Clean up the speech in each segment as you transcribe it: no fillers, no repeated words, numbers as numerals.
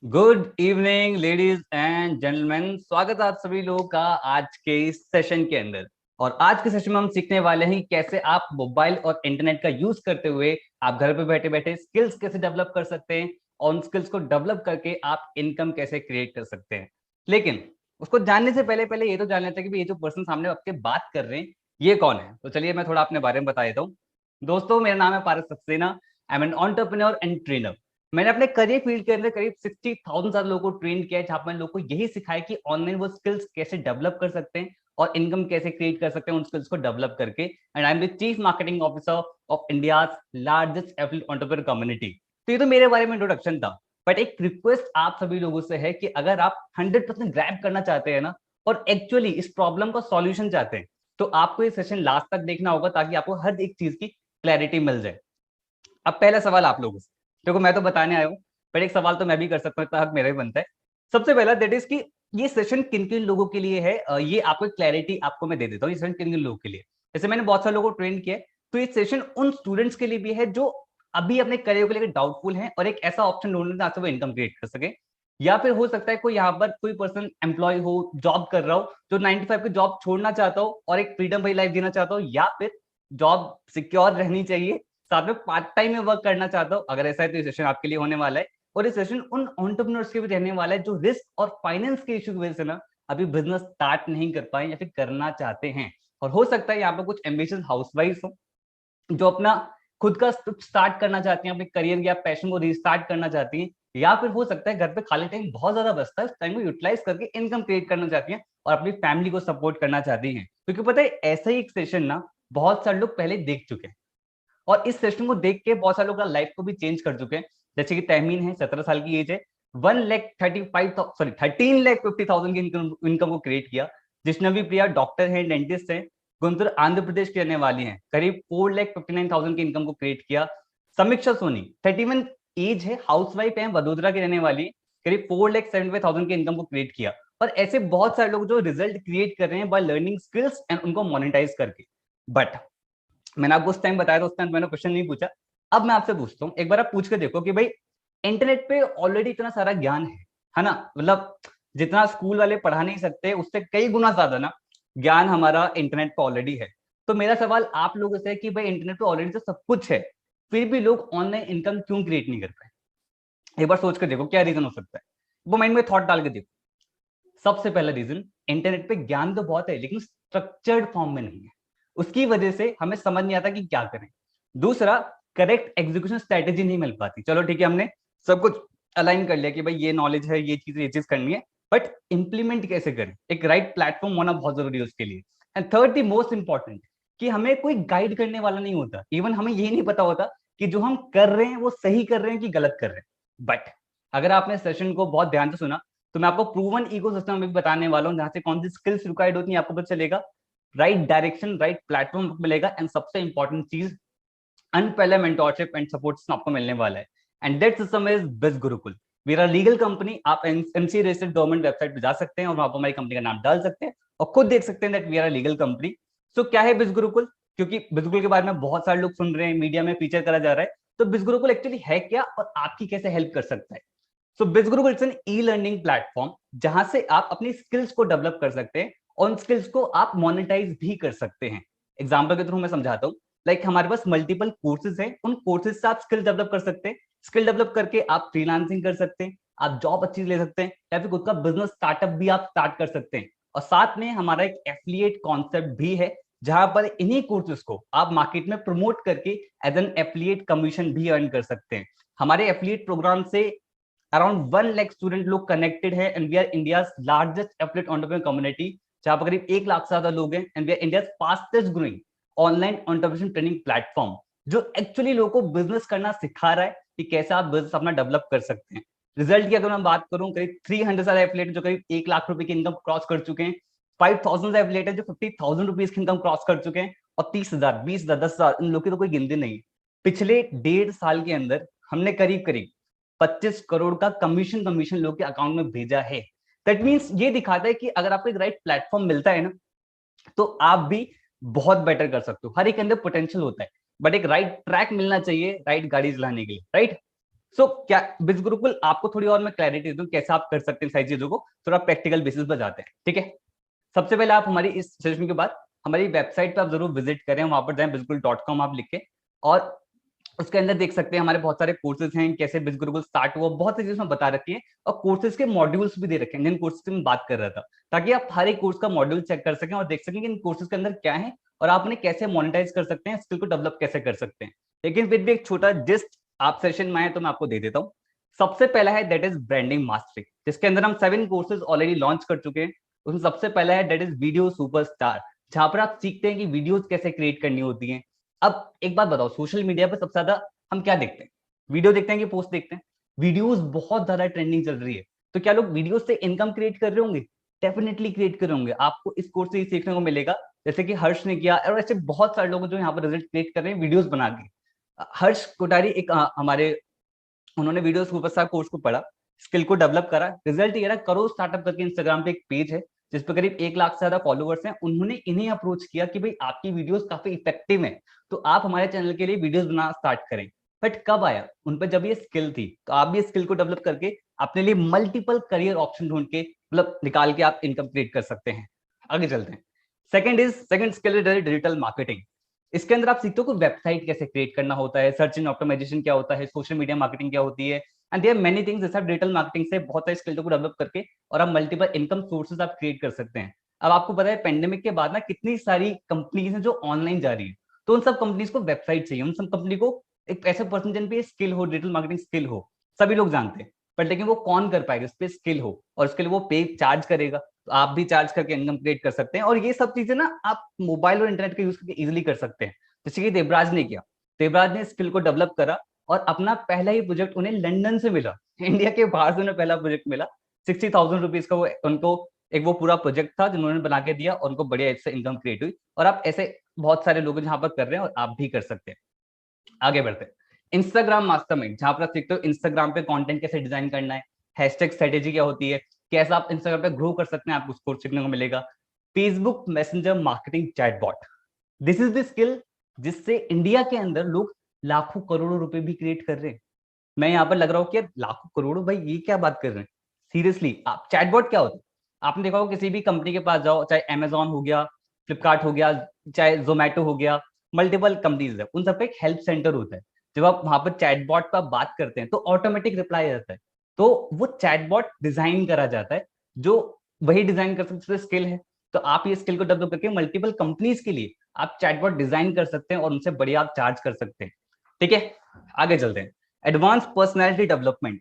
Good evening ladies and gentleman, स्वागत है आप सभी लोगों का आज के इस सेशन के अंदर। और आज के सेशन में हम सीखने वाले हैं कि कैसे आप मोबाइल और इंटरनेट का यूज करते हुए आप घर पे बैठे बैठे स्किल्स कैसे डेवलप कर सकते हैं और उन स्किल्स को डेवलप करके आप इनकम कैसे क्रिएट कर सकते हैं। लेकिन उसको जानने से पहले पहले ये तो जान लेते हैं कि ये जो पर्सन सामने आपके बात कर रहे हैं ये कौन है। तो चलिए मैं थोड़ा अपने बारे में बता देता हूँ। दोस्तों, मेरा नाम है Paras Saxena. I am an entrepreneur and trainer. मैंने अपने करियर फील्ड के अंदर करीब 60,000 से लोगों को ट्रेन किया है, जहां पर लोगों को यही सिखाया कि ऑनलाइन वो स्किल्स कैसे डेवलप कर सकते हैं और इनकम कैसे क्रिएट कर सकते हैं उन स्किल्स को डेवलप करके। And I am the chief marketing officer of India largest affiliate entrepreneur community. तो ये तो मेरे बारे में इंट्रोडक्शन था, बट एक रिक्वेस्ट आप सभी लोगों से है कि अगर आप 100% ग्रैब करना चाहते हैं ना और एक्चुअली इस प्रॉब्लम का सॉल्यूशन चाहते हैं, तो आपको ये सेशन लास्ट तक देखना होगा ताकि आपको हर एक चीज की क्लैरिटी मिल जाए। अब पहला सवाल आप लोगों से, देखो मैं तो बताने आया हूँ, पर एक सवाल तो मैं भी कर सकता हूँ, इतना हक मेरा भी बनता है। सबसे पहला दैट इज कि ये सेशन किन किन लोगों के लिए है, ये आपको क्लैरिटी आपको मैं दे देता हूँ। ये सेशन किन किन लोगों के लिए, जैसे मैंने बहुत सारे लोगों को ट्रेन किया है, तो ये सेशन उन स्टूडेंट्स के लिए भी है जो अभी अपने करियर को लेकर डाउटफुल हैं और एक ऐसा ऑप्शन ढूंढ रहे हैं जहाँ से वो इनकम क्रिएट कर सके। या फिर हो सकता है कोई यहाँ पर कोई पर्सन एम्प्लॉय हो, जॉब कर रहा हो, जो 9 to 5 की जॉब छोड़ना चाहता हो और एक फ्रीडम भरी लाइफ जीना चाहता हो, या फिर जॉब सिक्योर रहनी चाहिए साथ में पार्ट टाइम में वर्क करना चाहता हो। अगर ऐसा है तो ये सेशन आपके लिए होने वाला है। और ये सेशन उन एंटरप्रेन्योर्स के भी रहने वाला है जो रिस्क और फाइनेंस के इशू की वजह से ना अभी बिजनेस स्टार्ट नहीं कर पाए या फिर करना चाहते हैं। और हो सकता है यहाँ पर कुछ एम्बिशियस हाउसवाइफ हो जो अपना खुद का स्टार्ट करना चाहती हैं, अपने करियर या पैशन को रिस्टार्ट करना चाहती हैं, या फिर हो सकता है घर पे खाली टाइम बहुत ज्यादा बचता है, उस टाइम को यूटिलाइज करके इनकम क्रिएट करना चाहती हैं और अपनी फैमिली को सपोर्ट करना चाहती हैं। क्योंकि पता है ऐसा ही एक सेशन ना बहुत सारे लोग पहले देख चुके हैं और इस सेशन को देख के बहुत सारे लोग लाइफ को भी चेंज कर चुके हैं। जैसे कि तहमीन है, 17 साल की एज है, 13,50,000 की इनकम को क्रिएट किया। जिश्नवी प्रिया डॉक्टर है, डेंटिस्ट है, गुंटूर आंध्र प्रदेश की रहने वाली हैं, करीब 4,59,000 की इनकम को क्रिएट किया। समीक्षा सोनी 31 एज है, हाउसवाइफ है, वडोदरा की रहने वाली, करीब 4,75,000 की इनकम को क्रिएट किया। और ऐसे बहुत सारे लोग जो रिजल्ट क्रिएट कर रहे हैं बाय लर्निंग स्किल्स एंड उनको मोनेटाइज करके। बट मैंने आपको उस टाइम बताया था, उस टाइम मैंने क्वेश्चन नहीं पूछा। अब मैं आपसे पूछता हूँ, एक बार आप पूछ के देखो कि भाई इंटरनेट पे ऑलरेडी इतना सारा ज्ञान है ना, मतलब जितना स्कूल वाले पढ़ा नहीं सकते उससे कई गुना ज्यादा ना ज्ञान हमारा इंटरनेट पे ऑलरेडी है। तो मेरा सवाल आप लोगों से है कि भाई इंटरनेट पे ऑलरेडी तो सब कुछ है, फिर भी लोग ऑनलाइन इनकम क्यों क्रिएट नहीं कर पाए। एक बार सोच कर देखो क्या रीजन हो सकता है, वो माइंड में थॉट डाल के देखो। सबसे पहला रीजन, इंटरनेट पे ज्ञान तो बहुत है लेकिन स्ट्रक्चर्ड फॉर्म में नहीं है, उसकी वजह से हमें समझ नहीं आता कि क्या करें। दूसरा, करेक्ट एग्जीक्यूशन स्ट्रेटेजी नहीं मिल पाती। चलो ठीक है, हमने सब कुछ अलाइन कर लिया कि भाई ये नॉलेज है, ये चीज करनी है, बट इंप्लीमेंट कैसे करें, एक राइट प्लेटफॉर्म होना बहुत जरूरी है उसके लिए। And third the most important, कि हमें कोई गाइड करने वाला नहीं होता, इवन हमें यही नहीं पता होता कि जो हम कर रहे हैं वो सही कर रहे हैं कि गलत कर रहे हैं। बट अगर आपने सेशन को बहुत ध्यान से सुना तो मैं आपको प्रूवन इकोसिस्टम में बताने वाला हूँ, जहां से कौन सी स्किल्स रिक्वायर्ड होती है आपको पता चलेगा, राइट डायरेक्शन, राइट प्लेटफॉर्म मिलेगा, एंड सबसे इंपॉर्टेंट चीज unparalleled mentorship and support system आपको मिलने वाला है। And that system is Biz Gurukul. We are legal company, आप एमसी रजिस्टर्ड गवर्नमेंट वेबसाइट पे जा सकते हैं और वहां पर हमारी कंपनी का नाम डाल सकते हैं और खुद देख सकते हैं that we are legal company. So क्या है बिज गुरुकुल, क्योंकि बिज गुरुकुल के बारे में बहुत सारे लोग सुन रहे हैं, मीडिया में फीचर करा जा रहा है, तो बिज गुरुकुल एक्चुअली है क्या और आपकी कैसे हेल्प कर सकता है। So Bizguru it's an E learning platform जहां से आप अपनी स्किल्स को डेवलप कर सकते हैं और उन स्किल्स को आप मोनेटाइज भी कर सकते हैं। एग्जाम्पल के थ्रू मैं समझाता हूँ। लाइक हमारे पास मल्टीपल कोर्सेज हैं, उन कोर्सेज से आप स्किल डेवलप कर सकते हैं। स्किल डेवलप करके आप फ्रीलांसिंग कर सकते हैं, आप जॉब अच्छी ले सकते हैं, या फिर खुद का बिजनेस स्टार्टअप भी आप स्टार्ट कर सकते हैं। और साथ में हमारा एक एफिलिएट कॉन्सेप्ट भी है, जहां पर इन्हीं कोर्सेज को आप मार्केट में प्रमोट करके एज एन एफिलिएट कमीशन भी अर्न कर सकते हैं। हमारे एफिलिएट प्रोग्राम से अराउंड 1 लाख स्टूडेंट लोग कनेक्टेड है, and we are India largest affiliate entrepreneur community, जहां पर करीब 1 लाख से ज्यादा लोग हैं, and we are India fastest growing online entrepreneurship training platform, जो एक्चुअली लोगों को बिजनेस करना सिखा रहा है कि कैसे आप बिजनेस अपना डेवलप कर सकते हैं। रिजल्ट की अगर मैं बात करूं, करीब 300 सारे एफिलिएट जो करीब 1 लाख रुपए की इनकम क्रॉस कर चुके हैं, 5,000 एफिलिएट है जो 50,000 रुपीज की इनकम क्रॉस कर चुके हैं, और 30,000, 20,000, 10,000, इन लोगों की तो कोई गिनती नहीं है। पिछले 1.5 साल के अंदर हमने करीब करीब 25 करोड़ का कमीशन लोग के अकाउंट में भेजा है। दैट मीन्स ये दिखाता है कि अगर आपको एक राइट प्लेटफॉर्म मिलता है ना, तो आप भी बहुत बेटर कर सकते हो। हर एक के अंदर पोटेंशियल होता है, बट एक राइट ट्रैक मिलना चाहिए राइट गाड़ी चलाने के लिए, राइट। सो क्या बिज गुरुकुल आपको थोड़ी और मैं क्लैरिटी दूं कैसे आप कर सकते हैं सारी चीजों को, थोड़ा प्रैक्टिकल बेसिस पर जाते हैं, ठीक है। सबसे पहले आप हमारी इस सेशन के बाद हमारी वेबसाइट पर आप जरूर विजिट करें, वहां पर जाएं bizgurukul.com आप लिख के, और उसके अंदर देख सकते हैं हमारे बहुत सारे कोर्सेज हैं, कैसे बिज गुरुकुल स्टार्ट हुआ, बहुत सी चीजें बता रखी है, और कोर्सेज के मॉड्यूल्स भी दे रखे हैं जिन कोर्सेज की मैं बात कर रहा था, ताकि आप हर एक कोर्स का मॉड्यूल चेक कर सकें और देख सकें कि इन कोर्सेज के अंदर क्या है और आप उन्हें कैसे मोनेटाइज कर सकते हैं, स्किल को डेवलप कैसे कर सकते हैं। लेकिन फिर भी एक छोटा जिस्ट आप सेशन में आए तो मैं आपको दे देता हूँ। सबसे पहला है दैट इज ब्रांडिंग मास्टरी, जिसके अंदर हम 7 कोर्सेज ऑलरेडी लॉन्च कर चुके हैं। उसमें सबसे पहला है दैट इज वीडियो सुपरस्टार, जहां पर आप सीखते हैं कि वीडियोस कैसे क्रिएट करनी होती हैं। अब एक बात बताओ, सोशल मीडिया पर सबसे ज्यादा हम क्या देखते हैं? वीडियो देखते हैं कि पोस्ट देखते हैं? वीडियोस बहुत ज्यादा ट्रेंडिंग चल रही है, तो क्या लोग वीडियोस से इनकम क्रिएट कर रहे होंगे? डेफिनेटली क्रिएट कर रहे होंगे। आपको इस कोर्स से ही सीखने को मिलेगा, जैसे कि हर्ष ने किया, और ऐसे बहुत सारे लोग जो यहाँ पर रिजल्ट क्रिएट कर रहे हैं वीडियोस बना के। हर्ष कोठारी एक हमारे, उन्होंने वीडियो सुपरस्टार कोर्स को पढ़ा, स्किल को डेवलप करा, रिजल्ट ये रहा, करो स्टार्टअप करके इंस्टाग्राम पे एक पेज है जिस पे करीब 1 लाख से ज्यादा फॉलोवर्स हैं। उन्होंने इन्हें अप्रोच किया कि भाई आपकी वीडियोस काफी इफेक्टिव हैं, तो आप हमारे चैनल के लिए वीडियोस बनाना स्टार्ट करें। बट कब आया उन पर? जब ये स्किल थी। तो आप भी स्किल को डेवलप करके अपने लिए मल्टीपल करियर ऑप्शन ढूंढ के मतलब निकाल के आप इनकम क्रिएट कर सकते हैं। आगे चलते हैं। Second skill is digital marketing. इसके अंदर आप सीखते हो कि वेबसाइट कैसे क्रिएट करना होता है, सर्च इन ऑप्टिमाइजेशन क्या होता है, सोशल मीडिया मार्केटिंग क्या होती है, एंड देयर मेनी थिंग्स। जैसे आप डिजिटल मार्केटिंग से बहुत सारे स्किल्स को डेवलप करके और आप मल्टीपल इनकम सोर्सेज आप क्रिएट कर सकते हैं। अब आपको पता है पेंडेमिक के बाद ना कितनी सारी कंपनीज हैं जो ऑनलाइन जा रही है, तो उन सब कंपनीज को वेबसाइट चाहिए, उन सब कंपनी को एक ऐसे पर्सन जिन पे स्किल हो, डिजिटल मार्केटिंग स्किल हो। सभी लोग जानते हैं, पर लेकिन वो कौन कर पाएगा इस पे स्किल हो, और उसके लिए वो पे चार्ज करेगा। तो आप भी चार्ज करके इनकम क्रिएट कर सकते हैं, और ये सब चीजें ना आप मोबाइल और इंटरनेट का यूज करके इजिली कर सकते हैं, जैसे कि देवराज ने किया। देवराज ने स्किल को डेवलप करा और अपना पहला ही प्रोजेक्ट उन्हें लंदन से मिला, इंडिया के बाहर से उन्हें पहला प्रोजेक्ट मिला। 60,000 रुपीज का वो उनको एक वो पूरा प्रोजेक्ट था जिन्होंने बना के दिया, और उनको बढ़िया इससे इनकम क्रिएट हुई। और आप ऐसे बहुत सारे लोग जहां पर कर रहे हैं और आप भी कर सकते हैं। आगे बढ़ते हैं। इंस्टाग्राम मास्टरमाइंड, जहां पर आप सीखते हो इंस्टाग्राम पे कंटेंट कैसे डिजाइन करना है, हैशटैग स्ट्रेटेजी क्या होती है, कैसे आप इंस्टाग्राम पे ग्रो कर सकते हैं, आपको उसको सीखने को मिलेगा। Facebook messenger marketing chatbot, this is the skill जिससे इंडिया के अंदर लोग लाखों करोड़ों रुपए भी क्रिएट कर रहे हैं। मैं यहाँ पर लग रहा हूँ कि लाखों करोड़ों, भाई ये क्या बात कर रहे हैं सीरियसली। आप चैटबॉट क्या होता है? आपने देखा होगा किसी भी कंपनी के पास जाओ, चाहे अमेजोन हो गया, फ्लिपकार्ट हो गया, चाहे जोमेटो हो गया, मल्टीपल कंपनीज है, उन सबका एक हेल्प सेंटर होता है। जब आप वहां पर चैटबॉट पर बात करते हैं तो ऑटोमेटिक रिप्लाई आ जाता है। तो वो चैटबॉट डिजाइन करा जाता है, जो वही डिजाइन कर सकते स्किल है। तो आप ये स्किल को डेवलप करके मल्टीपल कंपनीज के लिए आप चैटबॉट डिजाइन कर सकते हैं और उनसे बढ़िया आप चार्ज कर सकते हैं, ठीक है। आगे चलते हैं। एडवांस पर्सनैलिटी डेवलपमेंट,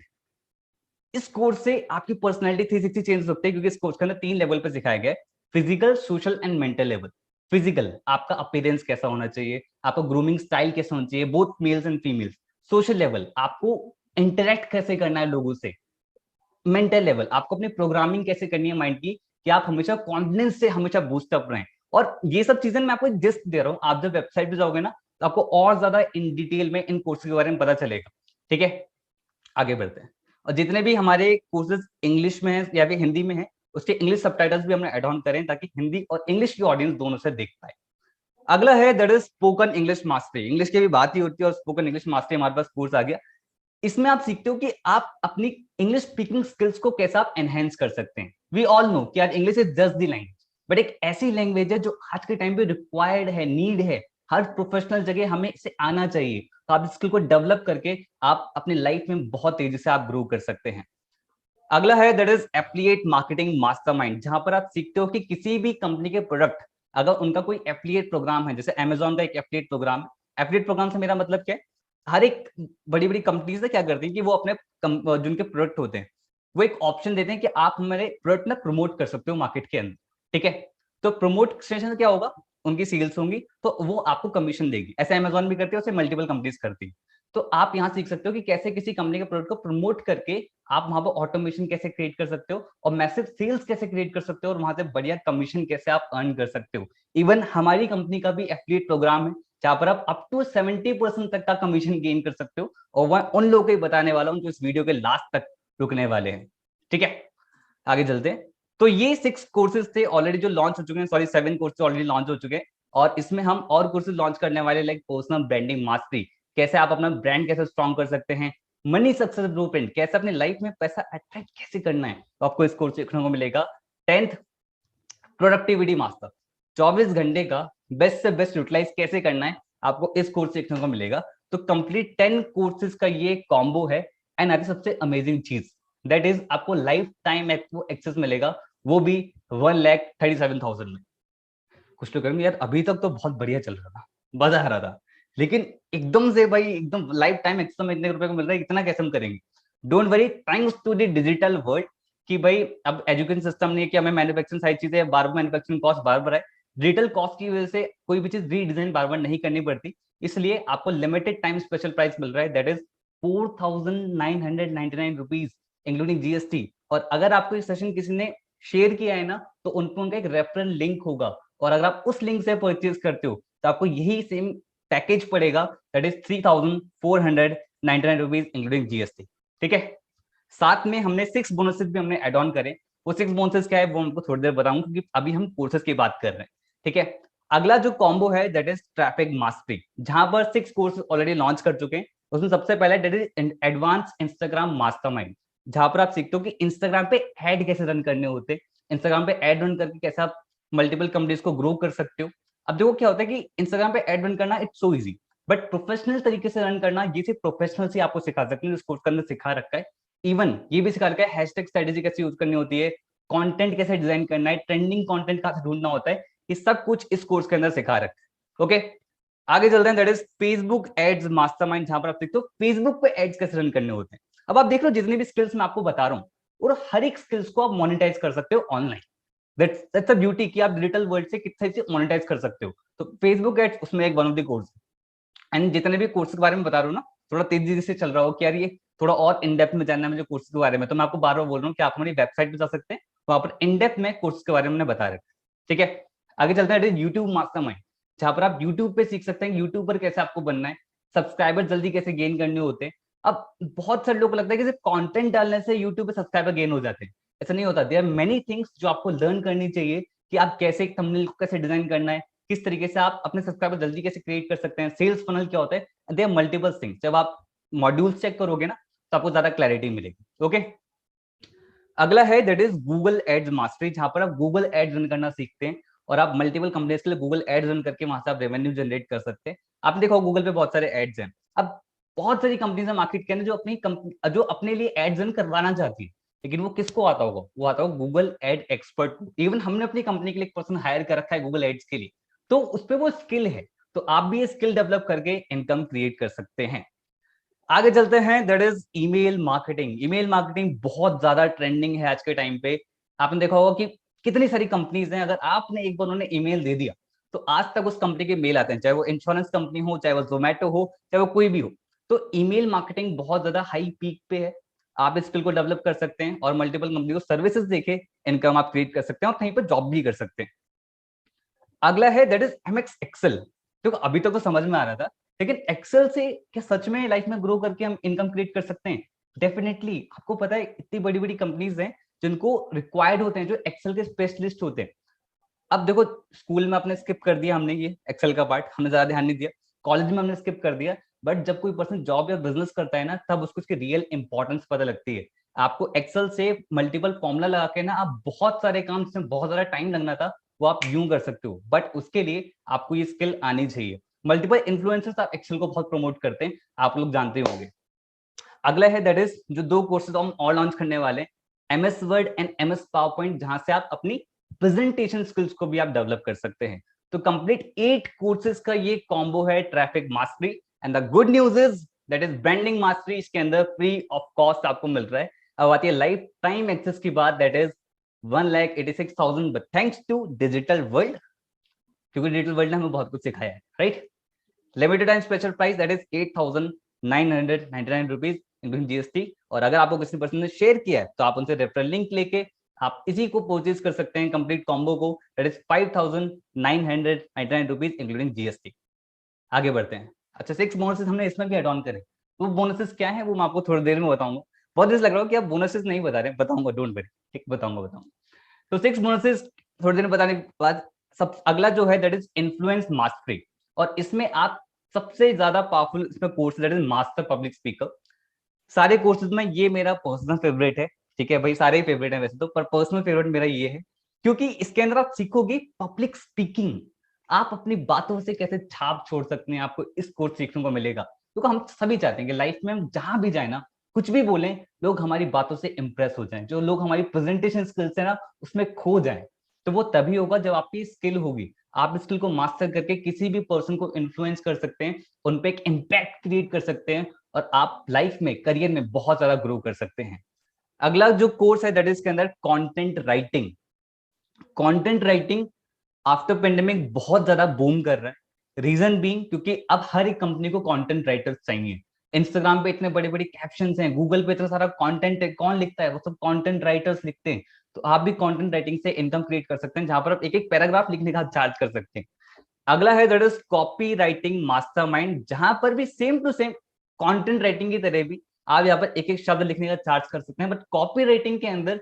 इस कोर्स से आपकी पर्सनैलिटी 360 चेंज हो सकती है, क्योंकि इस कोर्स के अंदर 3 लेवल पे सिखाया गया है, physical, social and mental level. Physical, आपका अपीयरेंस कैसा होना चाहिए, आपका ग्रूमिंग स्टाइल कैसा होना चाहिए, both mails and females. Social level, आपको इंटरेक्ट कैसे करना है लोगों से। मेंटल लेवल, आपको अपनी प्रोग्रामिंग कैसे करनी है माइंड की, कि आप हमेशा कॉन्फिडेंस से हमेशा बूस्ट अप रहें। और ये सब चीजें मैं आपको जस्ट दे रहा हूँ, आप जब वेबसाइट पे जाओगे ना तो आपको और ज्यादा इन डिटेल में इन कोर्स के बारे में पता चलेगा, ठीक है। आगे बढ़ते हैं। और जितने भी हमारे कोर्सेज इंग्लिश में है या फिर हिंदी में है, उसके इंग्लिश सबटाइटल्स भी हमने ऐड ऑन करें, ताकि हिंदी और इंग्लिश की ऑडियंस दोनों से देख पाए। अगला है that is spoken English mastery. English की भी बात ही होती है और स्पोकन इंग्लिश मास्टरी हमारे पास कोर्स आ गया। इसमें आप सीखते हो कि आप अपनी इंग्लिश स्पीकिंग स्किल्स को कैसे आप एनहेंस कर सकते हैं। वी ऑल नो कि आज English is just the language, but एक ऐसी लैंग्वेज है जो आज के टाइम पे रिक्वायर्ड है, नीड है, हर प्रोफेशनल जगह हमें इसे आना चाहिए। तो आप स्किल को डेवलप करके आप अपनी लाइफ में बहुत तेजी से आप ग्रो कर सकते हैं। अगला है that is affiliate marketing mastermind, जहां पर आप सीखते हो कि किसी भी कंपनी के प्रोडक्ट, अगर उनका कोई एफिलिएट प्रोग्राम है, जैसे अमेजोन का एक एफिलिएट प्रोग्राम। एफिलिएट प्रोग्राम से मेरा मतलब क्या है? हर एक बड़ी बड़ी कंपनीज क्या करती है कि वो अपने जिनके प्रोडक्ट होते हैं, वो एक ऑप्शन देते हैं कि आप हमारे प्रोडक्ट ना प्रमोट कर सकते हो मार्केट के अंदर, ठीक है। तो प्रमोशन से क्या होगा, उनकी सेल्स होंगी तो वो आपको कमीशन देगी। ऐसे अमेजोन भी करती है, उसे मल्टीपल कंपनीज करती है। तो आप यहाँ सीख सकते हो कि कैसे किसी कंपनी के प्रोडक्ट को प्रमोट करके आप वहां पर ऑटोमेशन कैसे क्रिएट कर सकते हो, और मैसिव सेल्स कैसे क्रिएट कर सकते हो, और वहां से बढ़िया कमीशन कैसे आप अर्न कर सकते हो। इवन हमारी कंपनी का भी एफिलिएट प्रोग्राम है, जहां पर आप अप टू 70% तक का कमीशन गेन कर सकते हो, और वह उन लोगों को ही बताने वाला हूं जो इस वीडियो के लास्ट तक रुकने वाले हैं, ठीक है। आगे चलते हैं। तो ये 6 कोर्सेज थे ऑलरेडी जो लॉन्च हो चुके हैं, सॉरी 7 कोर्सेज ऑलरेडी लॉन्च हो चुके हैं, और इसमें हम और कोर्सेज लॉन्च करने वाले, लाइक पर्सनल ब्रांडिंग मास्टरी, कैसे आप अपना ब्रांड कैसे स्ट्रॉन्ग कर सकते हैं, मनी सक्सेस ब्लूप्रिंट, कैसे अपनी लाइफ में पैसा अट्रैक्ट कैसे करना है, तो आपको इस कोर्स सीखने को मिलेगा। 10th प्रोडक्टिविटी मास्टर, 24 घंटे का बेस्ट से बेस्ट यूटिलाइज कैसे करना है, आपको इस कोर्स सीखने को मिलेगा। तो कंप्लीट 10 कोर्सेज का ये कॉम्बो है। एंड आती सबसे अमेजिंग चीज, दैट इज आपको लाइफ टाइम एक्सेस मिलेगा, वो भी 1,37,000 में। कुछ लोग करेंगे यार अभी तक तो बहुत बढ़िया चल रहा था, मजा आ रहा था, लेकिन एकदम से भाई एकदम लाइफ टाइम एक्सेस में इतने रुपए को मिल रहा है, इतना कैसे हम करेंगे? Don't worry, thanks to the digital world कि भाई अब एजुकेशन सिस्टम नहीं है कि हमें मैन्युफैक्चरिंग सारी चीजें बार बार मैन्युफैक्चरिंग कॉस्ट बार बार है, डिजिटल कॉस्ट की वजह से कोई भी चीज रीडिजाइन बार बार नहीं करनी पड़ती, इसलिए आपको लिमिटेड टाइम स्पेशल प्राइस मिल रहा है, that is 4,999 rupees including GST. और अगर आपको ये सेशन किसी ने शेयर किया है ना, तो उनको उनका एक रेफरल लिंक होगा, और अगर आप उस लिंक से परचेज करते हो तो आपको यही सेम पैकेज पड़ेगा, that is 3,499 rupees including GST. ठीक है, साथ में हमने 6 बोनसेस भी हमने एड ऑन करे। वो 6 बोनसेस क्या है वो हमको थोड़ी देर बताऊंगा, क्योंकि अभी हम कोर्सेज की बात कर रहे हैं। ठीक है, अगला जो कॉम्बो है दैट इज ट्रैफिक मास्टरी, जहां पर 6 कोर्स ऑलरेडी लॉन्च कर चुके हैं। उसमें सबसे पहले that is advance Instagram mastermind, जहां पर आप सीखते हो कि इंस्टाग्राम पे एड कैसे रन करने होते हैं, इंस्टाग्राम पे एड रन करके कैसे आप मल्टीपल कंपनीज को ग्रो कर सकते हो। अब देखो क्या होता है कि इंस्टाग्राम पे एड रन करना it's so easy, but professional तरीके से रन करना ये सिर्फ प्रोफेशनल से आपको सिखा सकते हैं, इस कोर्स के अंदर सिखा रखा है। इवन ये भी सिखा रखा है हैशटैग स्ट्रेटेजी कैसे यूज करनी होती है, कंटेंट कैसे डिजाइन करना है, ट्रेंडिंग कंटेंट कहां से ढूंढना होता है, ये सब कुछ इस कोर्स के अंदर सिखा रखा है। ओके, आगे चलते हैं, that is Facebook ads mastermind, जहां पर आप सीखते हो फेसबुक पे एड्स कैसे रन करने होते हैं। अब आप देख लो जितनी भी स्किल्स मैं आपको बता रहा हूँ, और हर एक स्किल्स को आप मोनेटाइज कर सकते हो ऑनलाइन। दैट्स द ब्यूटी कि आप डिजिटल वर्ल्ड से कितने से मोनेटाइज कर सकते हो। तो फेसबुक एड्स उसमें एक one of the course. And जितने भी कोर्स के बारे में बता रहा हूँ ना, थोड़ा तेजी से चल रहा हो कि यार ये थोड़ा और इन डेप्थ में जानना है मुझे कोर्स के बारे में, तो मैं आपको बार बार बोल रहा हूँ कि आप हमारी वेबसाइट पे जा सकते हैं, वहां पर इन डेप्थ में कोर्स के बारे में बता रहे हैं। ठीक है, आगे चलते हैं यूट्यूब मास्टरमाइंड, जहां पर आप यूट्यूब पे सीख सकते हैं यूट्यूबर कैसे आपको बनना है, सब्सक्राइबर जल्दी कैसे गेन करने होते हैं। अब बहुत सारे लोग को लगता है कि सिर्फ कंटेंट डालने से यूट्यूब पे सब्सक्राइबर गेन हो जाते हैं, ऐसा नहीं होता। देयर आर मेनी थिंग्स जो आपको लर्न करनी चाहिए, कि आप कैसे एक थंबनेल को कैसे डिजाइन करना है, किस तरीके से आप अपने सब्सक्राइबर जल्दी कैसे क्रिएट कर सकते हैं, सेल्स फनल क्या होता है, दे आर मल्टीपल थिंग्स। जब आप मॉड्यूल्स चेक करोगे ना तो आपको ज्यादा क्लैरिटी मिलेगी। ओके, अगला है that is Google ads mastery, जहां पर आप गूगल एड्स रन करना सीखते हैं, और आप मल्टीपल कंपनीज के लिए गूगल एड्स रन करके वहां से आप रेवेन्यू जनरेट कर सकते हैं। आप देखो गूगल पे बहुत सारे एड्स हैं, अब बहुत सारी कंपनीज है मार्केट के अंदर जो अपने लिए एड्स रन करवाना चाहती है, लेकिन वो किसको आता होगा? वो आता होगा गूगल एड एक्सपर्ट। इवन हमने अपनी कंपनी के लिए एक पर्सन हायर कर रखा है गूगल एड्स के लिए, तो उस पर वो स्किल है, तो आप भी ये स्किल डेवलप करके इनकम क्रिएट कर सकते हैं। आगे चलते हैं, that is email marketing. Email marketing बहुत ज्यादा ट्रेंडिंग है आज के टाइम पे। आपने देखा होगा कि कितनी सारी कंपनीज हैं, अगर आपने एक बार उन्हें ईमेल दे दिया तो आज तक उस कंपनी के मेल आते हैं, चाहे वो इंश्योरेंस कंपनी हो, चाहे वो जोमेटो हो, चाहे वो कोई भी हो। तो ईमेल मार्केटिंग बहुत ज्यादा हाई पीक पे है, आप इस स्किल को डेवलप कर सकते हैं और मल्टीपल कंपनी को सर्विसेज देके इनकम आप क्रिएट कर सकते हैं और कहीं पर जॉब भी कर सकते हैं। अगला है दैट इज एमएक्स एक्सेल। देखो अभी तक तो समझ में आ रहा था, लेकिन एक्सेल से क्या सच में लाइफ में ग्रो करके हम इनकम क्रिएट कर सकते हैं? डेफिनेटली। आपको पता है इतनी बड़ी बड़ी कंपनीज हैं जिनको रिक्वायर्ड होते हैं, जो एक्सेल के स्पेशलिस्ट होते हैं। अब देखो स्कूल में आपने स्किप कर दिया, हमने ये एक्सेल का पार्ट हमने ज्यादा ध्यान नहीं दिया, कॉलेज में हमने स्किप कर दिया, बट जब कोई पर्सन जॉब या बिजनेस करता है ना, तब उसको उसकी रियल इंपॉर्टेंस पता लगती है। आपको एक्सेल से मल्टीपल फॉर्मूला लगा के ना आप बहुत सारे काम जिसमें बहुत ज्यादा टाइम लगना था वो आप यूं कर सकते हो, बट उसके लिए आपको ये स्किल आनी चाहिए। मल्टीपल इन्फ्लुएंसर्स आप एक्सेल को बहुत प्रमोट करते हैं, आप लोग जानते होंगे। अगला है दैट इज जो 2 कोर्सेज हम और लॉन्च करने वाले हैं, MS word and MS power point, जहां से आप अपनी प्रेजेंटेशन स्किल्स को भी आप डेवलप कर सकते हैं। तो कंप्लीट 8 कोर्सेज का ये कॉम्बो है traffic mastery. And the good news is that is branding mastery, इसके अंदर फ्री ऑफ कॉस्ट आपको मिल रहा है। अब आती है लाइफ टाइम एक्सेस की बात, that is 1,86,000, but thanks to digital world, क्योंकि डिजिटल वर्ल्ड ने हमें बहुत कुछ सिखाया है, right. Limited time special price that is 8,999 rupees including GST. और अगर आपको किसी पर्सन ने शेयर किया है तो आप उनसे रेफरल लिंक लेके आप इसी को परचेज कर सकते हैं, कंप्लीट कॉम्बो को, that is 5,999 rupees including GST. आगे बढ़ते हैं। अच्छा, 6 बोनसेस हमने इसमें भी एड ऑन करे। वो बोनसेस क्या है वो मैं आपको थोड़ी देर में बताऊंगा। बहुत देर लग रहा हो कि आप बोनसेस नहीं बता रहे, बताऊंगा, डोंट वरी, ठीक, बताऊंगा। तो 6 बोनसेस थोड़ी देर में बताने के बाद, सब अगला जो है दैट इज इन्फ्लुएंस मास्टरी, और इसमें आप सबसे ज्यादा पावरफुल इसमें course that is master public speaker. सारे कोर्सेज में ये मेरा पर्सनल फेवरेट है, ठीक है भाई, सारे ही फेवरेट है वैसे तो, पर पर्सनल फेवरेट मेरा ये है क्योंकि इसके अंदर आप सीखोगे पब्लिक स्पीकिंग, आप अपनी बातों से कैसे छाप छोड़ सकते हैं, आपको इस कोर्स सीखने को मिलेगा। क्योंकि हम सभी चाहते हैं कि लाइफ में हम जहां भी जाए ना, कुछ भी बोलें, लोग हमारी बातों से इंप्रेस हो जाएं, जो लोग हमारी प्रेजेंटेशन स्किल्स है ना उसमें खो जाएं। तो वो तभी होगा जब आपकी स्किल होगी, आप स्किल को मास्टर करके किसी भी पर्सन को इन्फ्लुएंस कर सकते हैं, उन पे एक इम्पैक्ट क्रिएट कर सकते हैं, और आप लाइफ में करियर में बहुत ज्यादा ग्रो कर सकते हैं। अगला जो कोर्स है दैट इज के अंदर content writing. Content writing after pandemic बहुत ज्यादा बूम कर रहा है। रीजन बीइंग क्योंकि अब हर एक कंपनी को कंटेंट राइटर्स चाहिए। इंस्टाग्राम पे इतने बड़े बड़े कैप्शंस हैं, गूगल पे इतना सारा कंटेंट है, कौन लिखता है, वो सब कंटेंट राइटर्स लिखते हैं। तो आप भी कंटेंट राइटिंग से इनकम क्रिएट कर सकते हैं, जहां पर आप एक एक पैराग्राफ लिखने का चार्ज कर सकते हैं। अगला है that is copy writing mastermind, जहां पर भी same to same content writing की तरह भी आप यहाँ पर एक एक शब्द लिखने का चार्ज कर सकते हैं, बट कॉपी राइटिंग के अंदर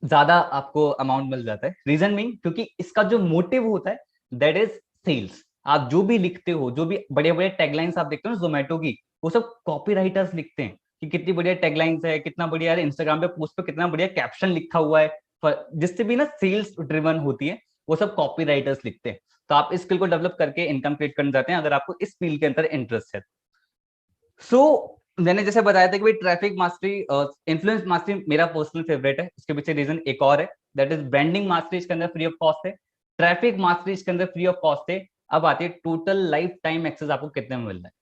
ज्यादा आपको अमाउंट मिल जाता है। रीजन मीन क्योंकि इसका जो मोटिव होता है दैट इज सेल्स। आप जो भी लिखते हो, जो भी बड़े बड़े टैगलाइंस आप देखते हो जोमेटो की, वो सब कॉपी राइटर्स लिखते हैं कि कितनी बढ़िया टैगलाइंस है, कितना बढ़िया इंस्टाग्राम पे पोस्ट पे कितना बढ़िया कैप्शन लिखा हुआ है, जिससे भी ना सेल्स ड्रिवन होती है, वो सब कॉपी राइटर्स लिखते हैं। तो आप इस स्किल को डेवलप करके इनकम क्रिएट करना चाहते हैं अगर आपको इस फील्ड के अंदर इंटरेस्ट है। सो मैंने जैसे बताया था कि भाई ट्रैफिक मास्टरी, इन्फ्लुएंस मास्टरी मेरा पर्सनल फेवरेट है। उसके पीछे रीजन एक और है, दैट इज ब्रांडिंग मास्टरी इसके अंदर फ्री ऑफ कॉस्ट है, ट्रैफिक मास्टरी इसके अंदर फ्री ऑफ कॉस्ट है। अब आती है टोटल लाइफ टाइम एक्सेस आपको कितने में मिल रहा है।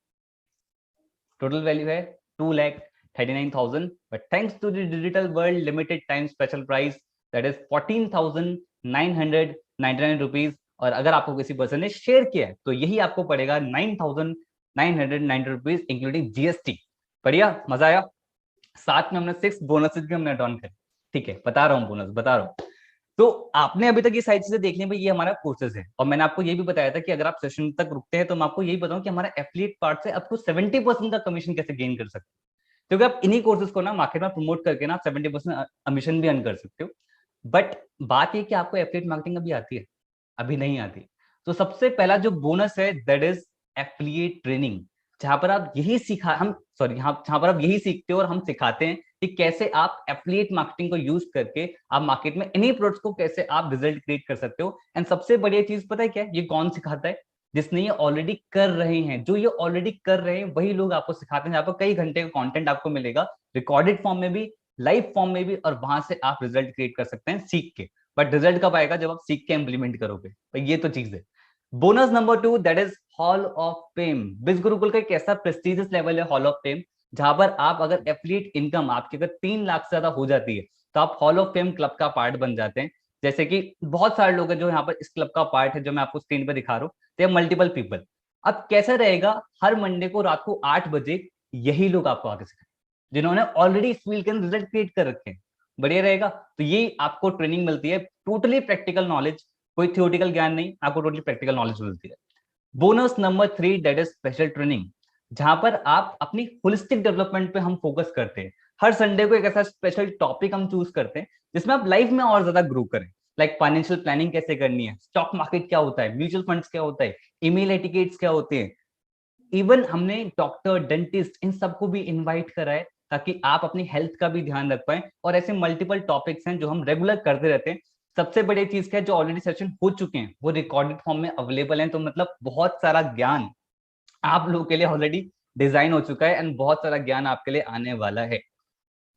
टोटल वैल्यू है 2,39,000, but thanks to the digital world limited time special price that is 14,999 rupees. और अगर आपको किसी पर्सन ने शेयर किया है तो यही आपको पड़ेगा 9,990 रुपीज इंक्लूडिंग जीएसटी। बढ़िया, मजा आया। साथ में हमने 6 बोनसेस भी हमने डॉन करे, ठीक है, बता रहा हूँ बोनस बता रहा हूँ। तो आपने अभी तक ये सारी चीजें देख ली भाई, ये हमारा कोर्सेज है, और मैंने आपको ये भी बताया था कि अगर आप सेशन तक रुकते हैं तो मैं आपको यही बताऊं कि हमारा एफिलिएट पार्ट से आपको 70% का कमीशन कैसे गेन कर सकते हैं। क्योंकि आप इन्हीं कोर्सेज को ना मार्केट में प्रमोट करके ना 70% कमीशन भी अर्न कर सकते हो। बट बात ये कि आपको एफिलिएट मार्केटिंग अभी आती है, अभी नहीं आती। तो सबसे पहला जो बोनस है दैट इज एफिलिएट ट्रेनिंग, जहां पर आप यही सिखा हम सॉरी यहाँ जहां पर आप यही सीखते हो और हम सिखाते हैं कि कैसे आप एफिलिएट मार्केटिंग को यूज करके आप मार्केट में इन्हीं प्रोडक्ट्स को कैसे आप रिजल्ट क्रिएट कर सकते हो। एंड सबसे बढ़िया चीज पता है क्या है, ये कौन सिखाता है, जिसने ये ऑलरेडी कर रहे हैं। जो ये ऑलरेडी कर रहे हैं वही लोग आपको सिखाते हैं, जहाँ पर कई घंटे का कंटेंट आपको मिलेगा, रिकॉर्डेड फॉर्म में भी, लाइव फॉर्म में भी, और वहां से आप रिजल्ट क्रिएट कर सकते हैं सीख के। बट रिजल्ट कब आएगा, जब आप सीख के इंप्लीमेंट करोगे, तो ये तो चीज है। Bonus number 2 that is hall of fame. बिज गुरुकुल का एक ऐसा प्रेस्टिजियस लेवल है हॉल ऑफ फेम, जहां पर आप अगर एफिलिएट इनकम आपकी अगर 3 लाख से ज्यादा हो जाती है तो आप हॉल ऑफ फेम क्लब का पार्ट बन जाते हैं। जैसे कि बहुत सारे लोग हैं जो यहाँ पर इस क्लब का पार्ट है, जो मैं आपको स्क्रीन पर दिखा रहा हूँ, तो मल्टीपल पीपल। अब कैसा रहेगा, हर मंडे को रात को 8 बजे यही लोग आपको आगे सिखाएंगे, जिन्होंने ऑलरेडी इस फील्ड के अंदर रिजल्ट क्रिएट कर रखे हैं। बढ़िया रहेगा। तो ये आपको ट्रेनिंग मिलती है, टोटली प्रैक्टिकल नॉलेज, कोई थियोरिटिकल ज्ञान नहीं, आपको टोटली प्रैक्टिकल नॉलेज मिलती है। Bonus number 3 that is special training, जहां पर आप अपनी होलिस्टिक डेवलपमेंट पे हम फोकस करते हैं। हर संडे को एक ऐसा स्पेशल टॉपिक हम चूज करते हैं जिसमें आप लाइफ में और ज्यादा ग्रो करें। लाइक फाइनेंशियल प्लानिंग कैसे करनी है, स्टॉक मार्केट क्या होता है, म्यूचुअल फंड्स क्या होता है, ईमेल एटिकेट्स क्या होते हैं। इवन हमने डॉक्टर, डेंटिस्ट, इन सबको भी इनवाइट करा है ताकि आप अपनी हेल्थ का भी ध्यान रख पाए। और ऐसे मल्टीपल टॉपिक्स हैं जो हम रेगुलर करते रहते हैं। सबसे बड़ी चीज क्या है, जो ऑलरेडी सेशन हो चुके हैं वो रिकॉर्डेड फॉर्म में अवेलेबल हैं। तो मतलब बहुत सारा ज्ञान आप लोगों के लिए ऑलरेडी डिजाइन हो चुका है, एंड बहुत सारा ज्ञान आपके लिए आने वाला है।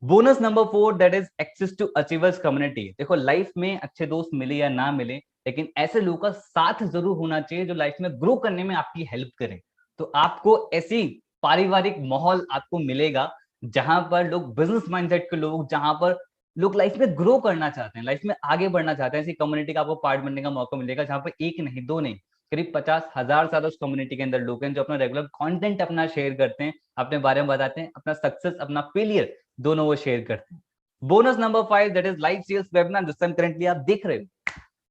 Bonus number 4 that is access to achievers community. देखो लाइफ में अच्छे दोस्त मिले या ना मिले, लेकिन ऐसे लोगों का साथ जरूर होना चाहिए जो लाइफ में ग्रो करने में आपकी हेल्प करे। तो आपको ऐसी पारिवारिक माहौल आपको मिलेगा जहां पर लोग बिजनेस माइंडसेट के लोग, जहां पर लोग लाइफ में ग्रो करना चाहते हैं, लाइफ में आगे बढ़ना चाहते हैं, ऐसी कम्युनिटी का आपको पार्ट बनने का मौका मिलेगा, जहां पर एक नहीं दो नहीं, करीब 50,000 ज्यादा उस कम्युनिटी के अंदर लोग हैं जो अपना रेगुलर कंटेंट अपना शेयर करते हैं, अपने बारे में बताते हैं, अपना सक्सेस अपना फेलियर दोनों वो शेयर करते हैं। Bonus number 5 that is live sales webinar, जिस टाइम करंटली आप देख रहे हो।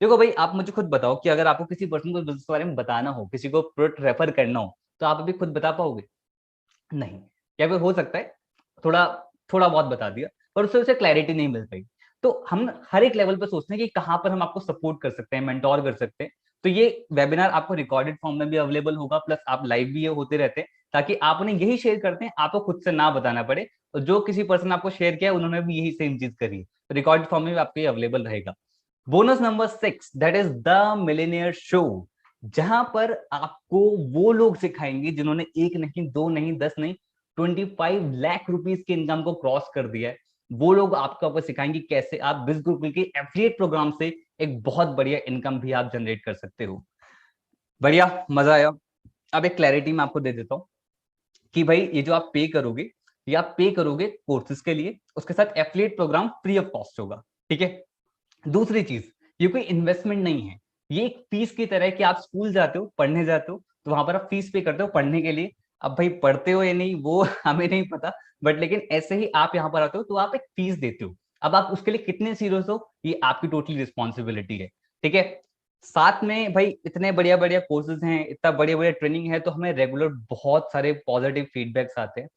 देखो भाई, आप मुझे खुद बताओ कि अगर आपको किसी पर्सन को बिजनेस के बारे में बताना हो, किसी को प्रोडक्ट रेफर करना हो, तो आप अभी खुद बता पाओगे? नहीं। या फिर हो सकता है थोड़ा थोड़ा बहुत बता दिया, पर उससे उसे क्लैरिटी नहीं मिल पाई। तो हम हर एक लेवल पर सोचते हैं कि कहाँ पर हम आपको सपोर्ट कर सकते हैं, मेंटोर कर सकते हैं। तो ये वेबिनार आपको रिकॉर्डेड फॉर्म में भी अवेलेबल होगा, प्लस आप लाइव भी ये होते रहते हैं ताकि आप उन्हें यही शेयर करते हैं, आपको खुद से ना बताना पड़े, और जो किसी पर्सन आपको शेयर किया उन्होंने भी यही सेम चीज करी है, तो रिकॉर्ड फॉर्म में भी आपको अवेलेबल रहेगा। Bonus number 6, that is the Millionaire show, जहां पर आपको वो लोग सिखाएंगे जिन्होंने एक नहीं, दो नहीं, 10 नहीं, 25 लाख रुपीस की इनकम को क्रॉस कर दिया है। वो लोग आपको सिखाएंगे कैसे आप बिज ग्रुप के एफिलिएट प्रोग्राम से एक बहुत बढ़िया इनकम भी आप जनरेट कर सकते हो। बढ़िया, मजा आया। अब एक क्लैरिटी मैं आपको दे देता हूँ कि भाई ये जो आप पे करोगे, ये आप पे करोगे कोर्सेज के लिए, उसके साथ affiliate programme free of cost होगा, ठीक है। दूसरी चीज, ये कोई इन्वेस्टमेंट नहीं है, ये एक फीस की तरह है कि आप स्कूल जाते हो, पढ़ने जाते हो, तो वहां पर आप फीस पे करते हो पढ़ने के लिए। अब भाई पढ़ते हो या नहीं वो हमें नहीं पता, बट लेकिन ऐसे ही आप यहाँ पर आते हो तो आप एक फीस देते हो। अब आप उसके लिए कितने सीरियस हो, ये आपकी टोटली रिस्पॉन्सिबिलिटी है, ठीक है। साथ में भाई इतने बढ़िया बढ़िया कोर्सेज हैं, इतना बढ़िया बढ़िया ट्रेनिंग है, तो हमें रेगुलर बहुत सारे पॉजिटिव फीडबैक्स आते हैं।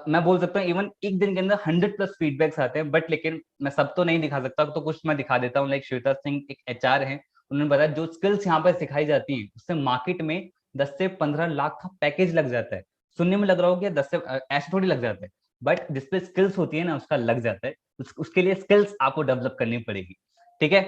मैं बोल सकता हूँ इवन एक दिन के अंदर 100+ फीडबैक्स आते हैं, बट लेकिन मैं सब तो नहीं दिखा सकता, तो कुछ मैं दिखा देता हूँ। लाइक श्वेता सिंह एक एचआर है, उन्होंने बताया जो स्किल्स यहाँ पर सिखाई जाती हैं उससे मार्केट में 10 से 15 लाख का पैकेज लग जाता है। सुनने में लग रहा हो कि 10 से ऐसे थोड़ी लग जाता है, बट जिसपे स्किल्स होती है ना उसका लग जाता है। उसके लिए स्किल्स आपको डेवलप करनी पड़ेगी, ठीक है।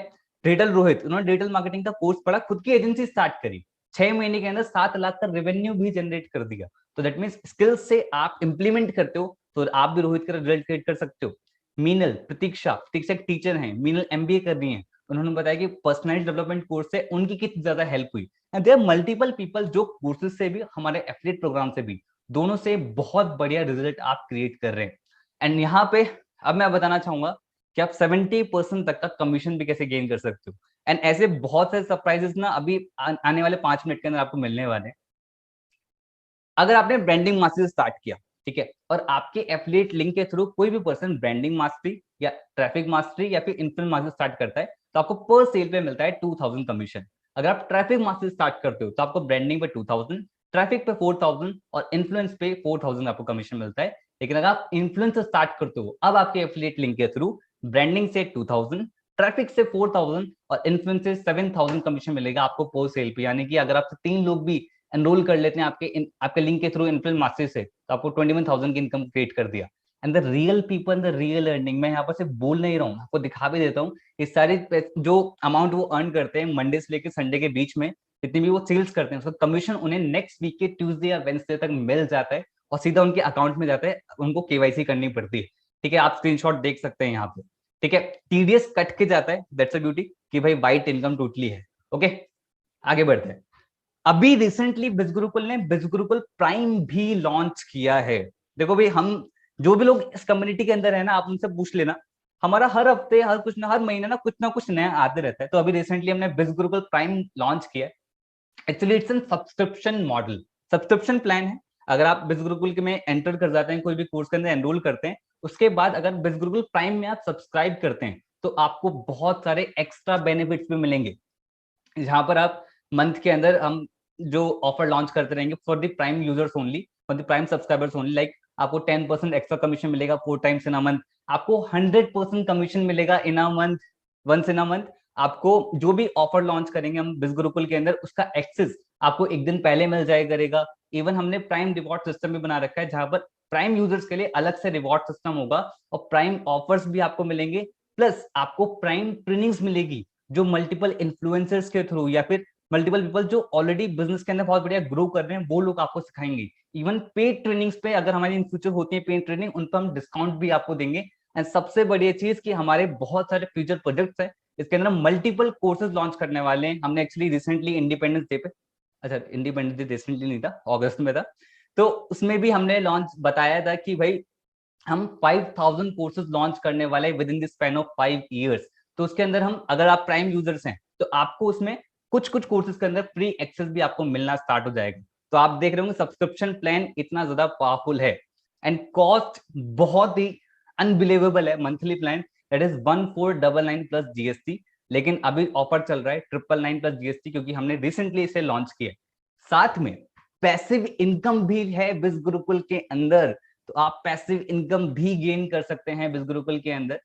डिजिटल रोहित, उन्होंने डिजिटल मार्केटिंग का कोर्स पढ़ा, खुद की एजेंसी स्टार्ट करी, 6 महीने के अंदर 7 लाख का रेवेन्यू भी जनरेट कर दिया। तो दैट मीन्स स्किल्स से आप इंप्लीमेंट करते हो तो आप भी रोहित का रिजल्ट क्रिएट कर सकते हो। मीनल, प्रतीक्षा, प्रतीक्षा एक टीचर हैं, मीनल एमबीए कर रही हैं, उन्होंने बताया कि पर्सनैलिटी डेवलपमेंट कोर्स से उनकी कितनी ज्यादा हेल्प हुई। एंड देयर मल्टीपल पीपल जो कोर्सेज से भी, हमारे एफिलिएट प्रोग्राम से भी, दोनों से बहुत बढ़िया रिजल्ट आप क्रिएट कर रहे हैं। एंड यहाँ पे अब मैं बताना चाहूंगा कि आप 70% तक का कमीशन भी कैसे गेन कर सकते हो। एंड ऐसे बहुत सारे सरप्राइजेस ना अभी आने वाले 5 मिनट के अंदर आपको मिलने वाले हैं। अगर आपने ब्रांडिंग मास्टरी स्टार्ट किया, ठीक है, और आपके एफिलिएट लिंक के थ्रू कोई भी पर्सन ब्रांडिंग मास्टरी या ट्रैफिक मास्टरी या फिर इन्फ्लुएंस मास्टरी स्टार्ट करता है, तो आपको पर सेल पे मिलता है 2000 कमीशन। अगर आप ट्रैफिक मास्टरी स्टार्ट करते हो तो आपको ब्रांडिंग पे 2000, ट्रैफिक पे 4000 और इन्फ्लुएंस पे 4000 आपको कमीशन मिलता है। लेकिन अगर आप इन्फ्लुएंस स्टार्ट करते हो, अब आपके एफिलिएट लिंक के थ्रू ब्रांडिंग से 2000, ट्रैफिक से 4000 और इन्फ्लुएंस से 7000 कमीशन मिलेगा आपको पर सेल पे। यानी कि अगर आप 3 लोग भी एनरोल कर लेते हैं आपके लिंक के थ्रू इन्फ्लुएंस मास्टरी से, तो आपको 21,000 की इनकम क्रिएट कर दिया। And the real people, the real earning, मैं यहाँ पर सिर्फ बोल नहीं रहा हूँ, आपको दिखा भी देता हूँ। इस सारी जो अमाउंट वो अर्न करते हैं मंडे से लेकर संडे के बीच में, जितनी भी वो सेल्स करते हैं, उसका कमीशन उन्हें नेक्स्ट वीक के ट्यूसडे या वेंसडे तक मिल जाता है और सीधा उनके अकाउंट में जाता है, उनको केवाईसी करनी पड़ती है, ठीक है। आप स्क्रीनशॉट देख सकते हैं यहाँ पे, ठीक है। टीडीएस कट के जाता है, दैट्स अ ब्यूटी कि भाई वाइट इनकम टोटली है। ओके, आगे बढ़ते हैं। अभी रिसेंटली बिज गुरुकुल ने बिज गुरुकुल प्राइम भी लॉन्च किया है। देखो भाई, हम जो भी लोग इस कम्युनिटी के अंदर है ना, आप उनसे पूछ लेना, हमारा हर हफ्ते, हर महीने ना कुछ नया आते रहता है। तो अभी रिसेंटली हमने बिज गुरुकुल प्राइम लॉन्च किया है। Actually it's an subscription model, subscription plan है। अगर आप बिज गुरुकुल के में एंटर कर जाते हैं, कोई भी कोर्स के अंदर एनरोल करते हैं, उसके बाद अगर बिज गुरुकुल प्राइम में आप सब्सक्राइब करते हैं, तो आपको बहुत सारे एक्स्ट्रा बेनिफिट्स भी मिलेंगे, जहां पर आप मंथ के अंदर हम जो ऑफर लॉन्च करते रहेंगे for the prime users only, for the prime subscribers only. Like आपको 10% एक्स्ट्रा कमीशन मिलेगा 4 टाइम्स इन अ मंथ, आपको 100% कमीशन मिलेगा in a month, once in a month. आपको जो भी ऑफर लॉन्च करेंगे हम बिज गुरुकुल के अंदर, उसका एक्सेस आपको एक दिन पहले मिल जाया करेगा। इवन हमने प्राइम रिवॉर्ड सिस्टम भी बना रखा है, जहां पर प्राइम यूजर्स के लिए अलग से रिवॉर्ड सिस्टम होगा और प्राइम ऑफर्स भी आपको मिलेंगे, प्लस आपको प्राइम ट्रेनिंग्स मिलेगी, जो मल्टीपल इन्फ्लुएंसर्स के थ्रू या फिर मल्टीपल पीपल जो ऑलरेडी बिजनेस के अंदर बहुत बढ़िया ग्रो कर रहे हैं, वो लोग आपको सिखाएंगे। इवन पेड ट्रेनिंग्स पे अगर हमारी इन फ्यूचर होती है पेड ट्रेनिंग, उन पर हम डिस्काउंट भी आपको देंगे। एंड सबसे बढ़िया चीज कि हमारे बहुत सारे फ्यूचर प्रोजेक्ट्स हैं, इसके अंदर मल्टीपल कोर्सेज लॉन्च करने वाले हैं। हमने एक्चुअली रिसेंटली इंडिपेंडेंस डे पे, अच्छा इंडिपेंडेंस डे रिसेंटली नहीं था, अगस्त में था, तो उसमें भी हमने लॉन्च बताया था कि भाई हम 5000 कोर्सेज लॉन्च करने वाले with in the span of 5 years। तो उसके अंदर हम, अगर आप प्राइम यूजर्स हैं, तो आपको उसमें कुछ कुछ कोर्सेज के अंदर फ्री एक्सेस भी आपको मिलना स्टार्ट हो जाएगा। तो आप देख रहे होंगे सब्सक्रिप्शन प्लान इतना ज्यादा पावरफुल है। एंड कॉस्ट बहुत ही अनबिलीवेबल है। Monthly plan that is 1499 plus GST, लेकिन अभी ऑफर चल रहा है 999 प्लस जीएसटी, क्योंकि हमने रिसेंटली इसे लॉन्च किया। साथ में पैसिव इनकम भी है बिज गुरुकुल के अंदर, तो आप पैसिव इनकम भी गेन कर सकते हैं बिज गुरुकुल के अंदर।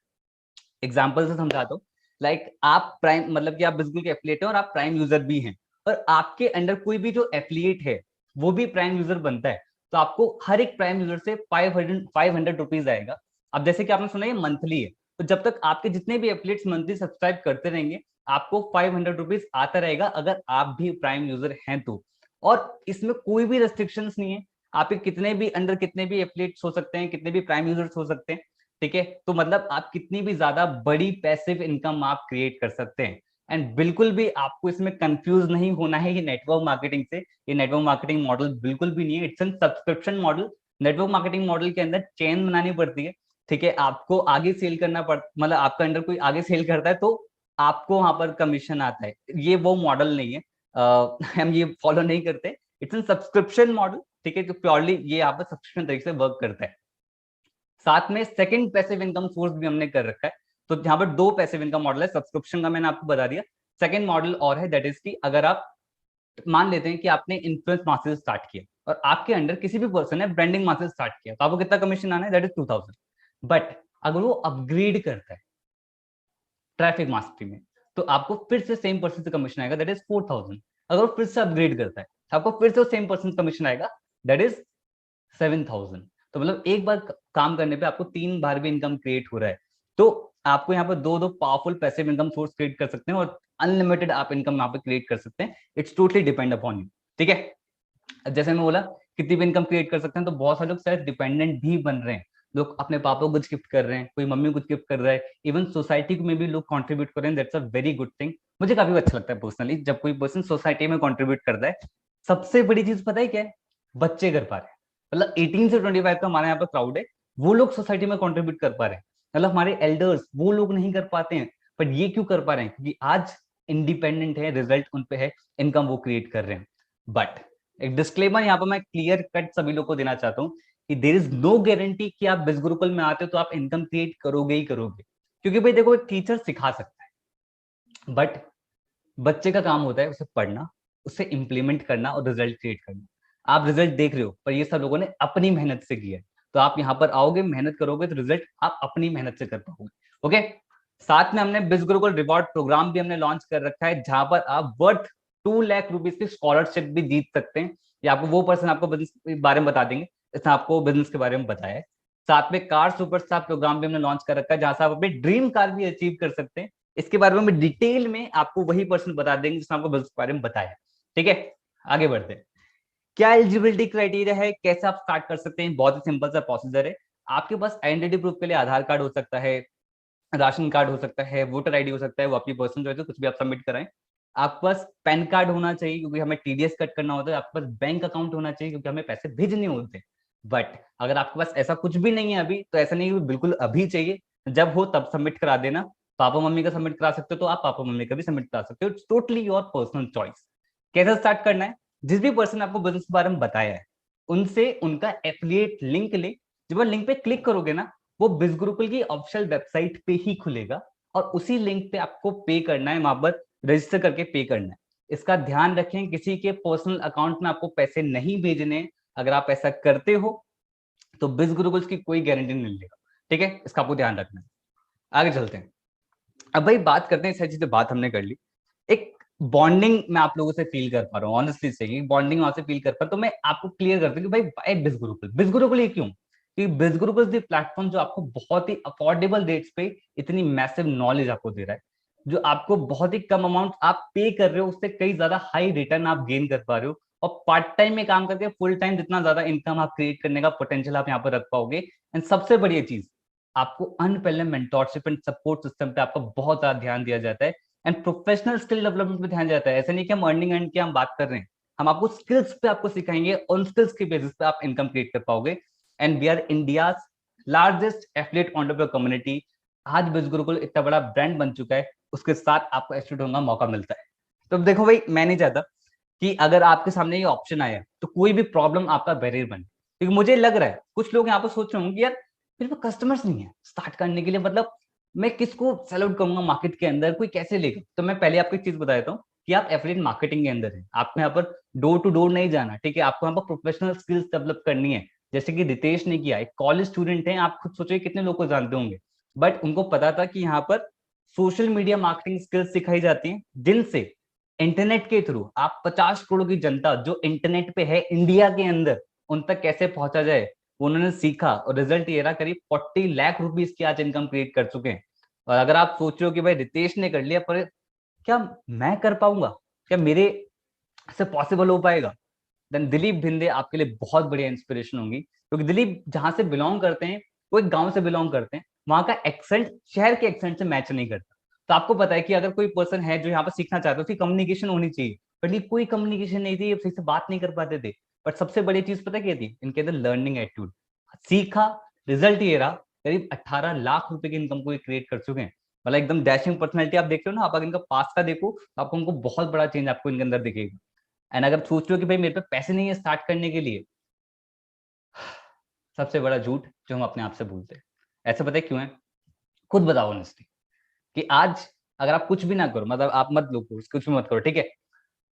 एग्जाम्पल से समझाता हूँ। लाइक आप प्राइम, मतलब कि आप बिजगुल के एफिलिएट हैं और आप प्राइम यूजर भी हैं, और आपके अंडर कोई भी जो एफिलिएट है वो भी प्राइम यूजर बनता है, तो आपको हर एक प्राइम यूजर से 500 रुपीज आएगा। अब जैसे कि आपने सुना ये मंथली है, तो जब तक आपके जितने भी एफिलिएट्स मंथली सब्सक्राइब करते रहेंगे आपको 500 रुपीज आता रहेगा, अगर आप भी प्राइम यूजर हैं तो। और इसमें कोई भी रेस्ट्रिक्शंस नहीं है, आपके कितने भी अंडर कितने भी एफिलिएट्स हो सकते हैं, कितने भी प्राइम यूजर्स हो सकते हैं, ठीक है। तो मतलब आप कितनी भी ज्यादा बड़ी पैसिव इनकम आप क्रिएट कर सकते हैं। एंड बिल्कुल भी आपको इसमें कंफ्यूज नहीं होना है ये नेटवर्क मार्केटिंग से। ये नेटवर्क मार्केटिंग मॉडल बिल्कुल भी नहीं है, it's an subscription model. Network marketing model के अंदर चेन बनानी पड़ती है, ठीक है। आपको आगे सेल करना पड़ मतलब आपका अंडर कोई आगे सेल करता है तो आपको वहां पर कमीशन आता है। ये वो मॉडल नहीं है, हम ये फॉलो नहीं करते। इट्स एन सब्सक्रिप्शन मॉडल, ठीक है। तो प्योरली ये यहाँ पर सब्सक्रिप्शन तरीके से वर्क करता है। साथ में सेकंड पैसिव इनकम सोर्स भी हमने कर रखा है। तो यहाँ पर दो पैसिव इनकम मॉडल है, सब्सक्रिप्शन का मैंने आपको बता दिया। सेकंड मॉडल और है, दैट इज की अगर आप मान लेते हैं कि आपने इन्फ्लुएंस मार्केटिंग स्टार्ट किया और आपके अंडर किसी भी पर्सन ने ब्रांडिंग मार्केटिंग स्टार्ट किया, तो आपको कितना कमीशन आना है, दैट इज 2000। बट अगर वो अपग्रेड करता है ट्रैफिक मास्टरी में, तो आपको फिर से सेम पर्सन से कमीशन आएगा, दैट इज 4000। अगर वो फिर से अपग्रेड करता है आपको फिर से सेम पर्सन कमीशन आएगा, दैट इज 7000। तो मतलब एक बार काम करने पे आपको 3 बार भी इनकम क्रिएट हो रहा है। तो आपको यहाँ पर दो दो powerful passive income source create कर सकते हैं और अनलिमिटेड आप इनकम यहाँ पे क्रिएट कर सकते हैं। It's totally depend upon you, ठीक है। जैसे मैं बोला कितनी भी इनकम क्रिएट कर सकते हैं, तो बहुत सारे लोग सेल्फ डिपेंडेंट भी बन रहे हैं। लोग अपने पापा को कुछ गिफ्ट कर रहे हैं, कोई मम्मी को कुछ गिफ्ट कर रहा है, इवन सोसाइटी में भी लोग कंट्रीब्यूट कर रहे हैं, that's a very good thing. मुझे काफी अच्छा लगता है पर्सनली जब कोई पर्सन सोसाइटी में कंट्रीब्यूट करता है। सबसे बड़ी चीज पता है क्या है, बच्चे कर पा रहे हैं। मतलब 18 से 25 का हमारे यहाँ पर क्राउड है, वो लोग सोसाइटी में कंट्रीब्यूट कर पा रहे हैं। मतलब हमारे एल्डर्स वो लोग नहीं कर पाते हैं, पर ये क्यों कर पा रहे हैं, क्योंकि आज इंडिपेंडेंट है, रिजल्ट उन पे है, इनकम वो क्रिएट कर रहे हैं। बट एक डिस्क्लेमर यहाँ पर मैं क्लियर कट सभी लोग को देना चाहता हूँ कि देर इज नो गारंटी कि आप बिज गुरुकुल में आते हो तो आप इनकम क्रिएट करोगे ही करोगे। क्योंकि भाई देखो, एक टीचर सिखा सकता है, बट बच्चे का काम होता है उसे पढ़ना, उसे इंप्लीमेंट करना और रिजल्ट क्रिएट करना। आप रिजल्ट देख रहे हो, पर ये सब लोगों ने अपनी मेहनत से किया है। तो आप यहाँ पर आओगे, मेहनत करोगे, तो रिजल्ट आप अपनी मेहनत से कर पाओगे। ओके। साथ में हमने बिज गुरुकुल रिवॉर्ड प्रोग्राम भी हमने लॉन्च कर रखा है, जहां पर आप वर्थ 2 लाख रुपीज की स्कॉलरशिप भी जीत सकते हैं। या आपको वो पर्सन आपको बिजनेस के बारे में बता देंगे, इसने आपको बिजनेस के बारे में बताया है। साथ में कार सुपरस्टार प्रोग्राम भी हमने लॉन्च कर रखा है, जहां से आप अपनी ड्रीम कार भी अचीव कर सकते हैं। इसके बारे में डिटेल में आपको वही पर्सन बता देंगे जिसने आपको बिजनेस के बारे में बताया, ठीक है। आगे बढ़ते हैं। क्या एलिजिबिलिटी क्राइटेरिया है, कैसे आप स्टार्ट कर सकते हैं, बहुत ही सिंपल सा प्रोसीजर है। आपके पास आइडेंटिटी प्रूफ के लिए आधार कार्ड हो सकता है, राशन कार्ड हो सकता है, वोटर आईडी हो सकता है, वो अपनी पर्सनल चॉइस है, कुछ भी आप सबमिट कराएं। आपके पास पैन कार्ड होना चाहिए क्योंकि हमें टीडीएस कट करना होता है। आपके पास बैंक अकाउंट होना चाहिए क्योंकि हमें पैसे भेजने होते हैं। बट अगर आपके पास ऐसा कुछ भी नहीं है अभी, तो ऐसा नहीं है बिल्कुल अभी चाहिए, जब हो तब सबमिट करा देना। पापा मम्मी का सबमिट करा सकते हो तो आप पापा मम्मी का भी सबमिट करा सकते हो, it's totally your personal choice. कैसे स्टार्ट करना है, जिस भी पर्सन आपको बिजनेस के बारे में बताया है उनसे उनका एफिलिएट लिंक ले। जब आप लिंक पे क्लिक करोगे ना, वो बिज गुरुकुल की ऑफिशियल वेबसाइट पे ही खुलेगा और उसी लिंक पे आपको पे करना है, वहां पर रजिस्टर करके पे करना है। इसका ध्यान रखें, किसी के पर्सनल अकाउंट में आपको पैसे नहीं भेजने। अगर आप ऐसा करते हो तो बिज गुरुकुल की कोई गारंटी नहीं लेगा, ठीक है। इसका आपको ध्यान रखना है। आगे चलते हैं। अब भाई बात करते हैं, सारी चीजें बात हमने कर ली। एक बॉन्डिंग मैं आप लोगों से फील कर पा रहा हूँ, ऑनेस्टली से बॉन्डिंग वहां से फील कर पा रहा हूँ। तो मैं आपको क्लियर करता हूँ कि भाई बिज गुरुकुल, बिज गुरुकुल ये क्यों, कि बिज गुरुकुल प्लेटफॉर्म जो आपको बहुत ही अफोर्डेबल रेट्स पे इतनी मैसिव नॉलेज आपको दे रहा है, जो आपको बहुत ही कम अमाउंट आप पे कर रहे हो उससे कई ज्यादा हाई रिटर्न आप गेन कर पा रहे हो। और पार्ट टाइम में काम करके फुल टाइम जितना ज्यादा इनकम आप क्रिएट करने का पोटेंशियल आप यहाँ पर रख पाओगे। एंड सबसे बड़ी चीज, आपको unparalleled mentorship and support system पे आपका बहुत ज्यादा ध्यान दिया जाता है। एंड प्रोफेशनल स्किल डेवलपमेंट पे ध्यान जाता है। ऐसा नहीं कि हम अर्निंग एंड की हम बात कर रहे हैं, हम आपको स्किल्स पे आपको सिखाएंगे, उन स्किल्स के बेसिस पे आप इनकम क्रिएट कर पाओगे। And we are India largest affiliate entrepreneur community. आज बिज गुरुकुल इतना बड़ा ब्रांड बन चुका है, उसके साथ आपको एस्टूडेंट होने का मौका मिलता है। तो देखो भाई, मैं नहीं चाहता कि अगर आपके सामने ये ऑप्शन आया तो कोई भी प्रॉब्लम आपका बैरियर बने, क्योंकि मुझे लग रहा है कुछ लोग यहाँ पर सोच रहे होंगे कि यार मेरे पास कस्टमर्स नहीं है स्टार्ट करने के लिए, मतलब मैं किसको सेल आउट करूंगा मार्केट के अंदर, कोई कैसे लेगा। तो मैं पहले आपको एक चीज बता देता हूँ कि आप एफिलिएट मार्केटिंग के अंदर है, आपको यहाँ पर डोर टू डोर नहीं जाना, ठीक है। आपको यहाँ पर प्रोफेशनल स्किल्स डेवलप करनी है, जैसे कि रितेश ने किया। एक कॉलेज स्टूडेंट है, आप खुद सोचिए कितने लोग को जानते होंगे, बट उनको पता था कि यहाँ पर सोशल मीडिया मार्केटिंग स्किल्स सिखाई जाती हैं, जिनसे इंटरनेट के थ्रू आप 50 करोड़ की जनता जो इंटरनेट पे है इंडिया के अंदर, उन तक कैसे पहुंचा जाए उन्होंने सीखा, और रिजल्ट ये रहा, करीब 40 लाख रुपीस की आज इनकम क्रिएट कर चुके हैं। और अगर आप सोच रहे हो कि भाई रितेश ने कर लिया, पर क्या मैं कर पाऊंगा, क्या मेरे से पॉसिबल हो पाएगा, देन दिलीप भिंदे आपके लिए बहुत बढ़िया इंस्पिरेशन होंगी। क्योंकि दिलीप जहां से बिलोंग करते हैं, वो एक गांव से बिलोंग करते हैं, वहां का एक्सेंट शहर के एक्सेंट से मैच नहीं करता। तो आपको पता है कि अगर कोई पर्सन है जो यहाँ पर सीखना चाहता है, उसकी कम्युनिकेशन होनी चाहिए, बट ये कोई कम्युनिकेशन नहीं थी, ये सही से बात नहीं कर पाते थे। बट सबसे बड़ी चीज पता क्या थी, इनके अंदर लर्निंग एटीट्यूड। सीखा, रिजल्ट ये रहा, करीब 18 लाख रुपए की इनकम को क्रिएट कर चुके हैं। मतलब एकदम डैशिंग पर्सनैलिटी आप देख रहे हो ना, आप अगर इनका पास का देखो तो आपको उनको बहुत बड़ा चेंज आपको इनके अंदर दिखेगा। एंड अगर सोच रहे हो कि भाई मेरे पे पैसे नहीं है स्टार्ट करने के लिए, सबसे बड़ा झूठ जो हम अपने आप से बोलते हैं। ऐसा पता है क्यों है? खुद बताओ ऑनेस्टली कि आज अगर आप कुछ भी ना करो, मतलब आप मत लो कोर्स, कुछ भी मत करो, ठीक है,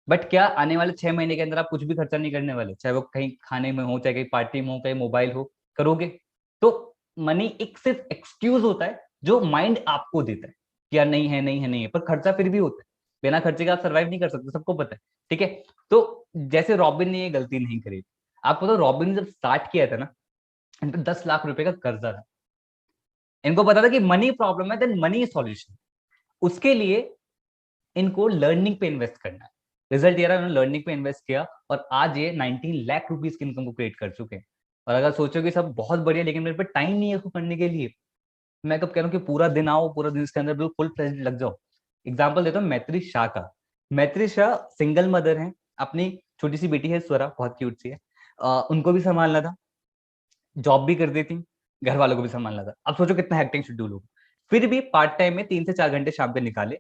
बट क्या आने वाले 6 महीने के अंदर आप कुछ भी खर्चा नहीं करने वाले, चाहे वो कहीं खाने में हो, चाहे कहीं पार्टी में हो, कहीं मोबाइल हो, करोगे? तो मनी एक सिर्फ एक्सक्यूज होता है जो माइंड आपको देता है कि यार नहीं है, नहीं है, नहीं है, पर खर्चा फिर भी होता है। बिना खर्चे के आप सर्वाइव नहीं कर सकते, सबको पता है, ठीक है। तो जैसे रॉबिन ने ये गलती नहीं करी। आपको तो रॉबिन ने जब स्टार्ट किया था ना, इन पे 10 लाख रुपए का कर्जा था। इनको पता था कि मनी प्रॉब्लम है, देन मनी सॉल्यूशन। उसके लिए इनको लर्निंग पे इन्वेस्ट करना है। रिजल्ट ये रहा, उन्होंने लर्निंग पे इन्वेस्ट किया और आज ये 19 लाख रुपीस की इनकम को क्रिएट कर चुके हैं। और अगर सोचो कि सब बहुत बढ़िया, लेकिन मेरे पे टाइम नहीं है इसको करने के लिए, मैं कब कह रहा हूँ कि पूरा दिन आओ, पूरा दिन इसके अंदर बिल्कुल फुल फ्लेज्ड लग जाओ। एग्जाम्पल देता हूँ मैत्री शाह का। मैत्री शाह सिंगल मदर है, अपनी छोटी सी बेटी है स्वरा, बहुत क्यूट सी है, उनको भी संभालना था, जॉब भी कर देती, घर वालों को भी संभालना था। अब सोचो कितना हेक्टिक शेड्यूल होगा। फिर भी पार्ट टाइम में 3 से 4 घंटे शाम पे निकाले,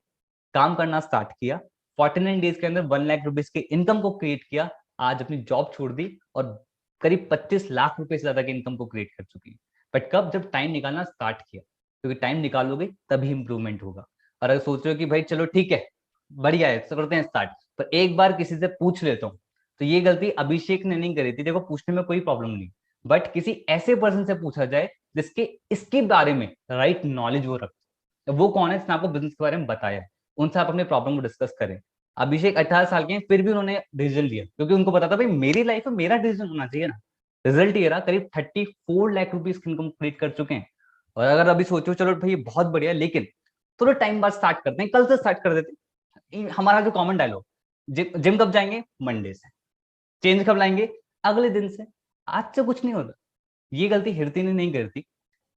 काम करना स्टार्ट किया, 49 डेज के अंदर 1 लाख रुपीज की इनकम को क्रिएट किया। आज अपनी जॉब छोड़ दी और करीब 25 लाख रुपए से ज्यादा की इनकम को क्रिएट कर चुकी है। बट कब? जब टाइम निकालना स्टार्ट किया, क्योंकि टाइम निकालोगे तभी इंप्रूवमेंट होगा। और अगर सोच रहे हो कि भाई चलो ठीक है, बढ़िया है, करते हैं स्टार्ट, पर एक बार किसी से पूछ लेता हूँ, तो ये गलती अभिषेक ने नहीं करी थी। देखो पूछने में कोई प्रॉब्लम नहीं, बट किसी ऐसे पर्सन से पूछा जाए जिसके इसके बारे में राइट नॉलेज वो रखते। वो कौन है जिसने आपको बिजनेस के बारे में बताया, उनसे आप अपने प्रॉब्लम को डिस्कस करें। अभिषेक 18 साल के हैं, फिर भी उन्होंने डिसीजन लिया, क्योंकि उनको पता था भाई मेरी लाइफ में मेरा डिसीजन होना चाहिए ना। रिजल्ट ये रहा, करीब 34 लाख रुपीज की इनकम क्रिएट कर चुके हैं। और अगर अभी सोचो चलो भाई बहुत बढ़िया, लेकिन थोड़ा टाइम बाद स्टार्ट करते हैं, कल से स्टार्ट कर देते हैं। हमारा जो कॉमन डायलॉग, जिम कब जाएंगे? मंडे से। चेंज कब लाएंगे? अगले दिन से। आज से कुछ नहीं होता। ये गलती हिरती ने नहीं करती।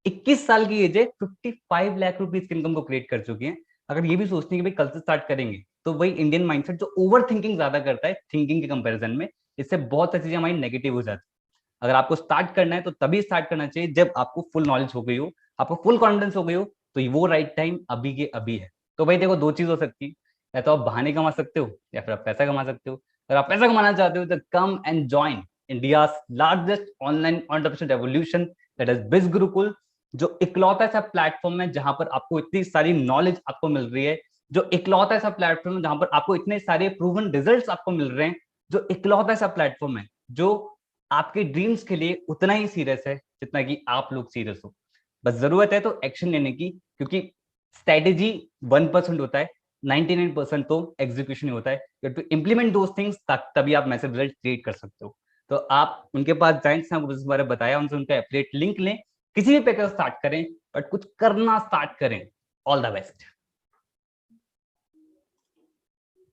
21 साल की एज है, 55 लाख रुपीज की इनकम को क्रिएट कर चुकी है। अगर ये भी सोचती है कि भाई कल से स्टार्ट करेंगे, तो वही इंडियन माइंडसेट जो ओवर थिंकिंग ज्यादा करता है थिंकिंग के कंपैरिजन में, इससे बहुत सारी चीजें हमारी नेगेटिव हो जाती है। अगर आपको स्टार्ट करना है तो तभी स्टार्ट करना चाहिए जब आपको फुल नॉलेज हो गई हो, आपको फुल कॉन्फिडेंस हो गई हो, तो वो राइट टाइम अभी के अभी है। तो भाई देखो, दो चीज हो सकती है, या तो आप बहाने कमा सकते हो या फिर आप पैसा कमा सकते हो। अगर आप पैसा कमाना चाहते हो तो come and join India largest online entrepreneurship revolution, that is Biz Gurukul. जो इकलौता ऐसा प्लेटफॉर्म है जहां पर आपको इतनी सारी नॉलेज आपको मिल रही है, जो इकलौता ऐसा प्लेटफॉर्म है जहां पर आपको इतने सारे प्रूवन रिजल्ट्स आपको मिल रहे हैं, जो इकलौता ऐसा प्लेटफॉर्म है जो आपके ड्रीम्स के लिए उतना ही सीरियस है जितना कि आप लोग सीरियस हो। बस जरूरत है तो एक्शन लेने की, क्योंकि स्ट्रेटेजी 1% होता है, 99% तो एग्जीक्यूशन ही होता है। टू इम्प्लीमेंट दोस थिंग्स, तभी आप मैसेज रिजल्ट क्रिएट कर सकते हो। तो आप उनके पास जाएं जिसने आपको बारे में बताया, उनसे उनका एफिलिएट लिंक लें, किसी भी पैकेज स्टार्ट करें, बट कुछ करना स्टार्ट करें। All the best.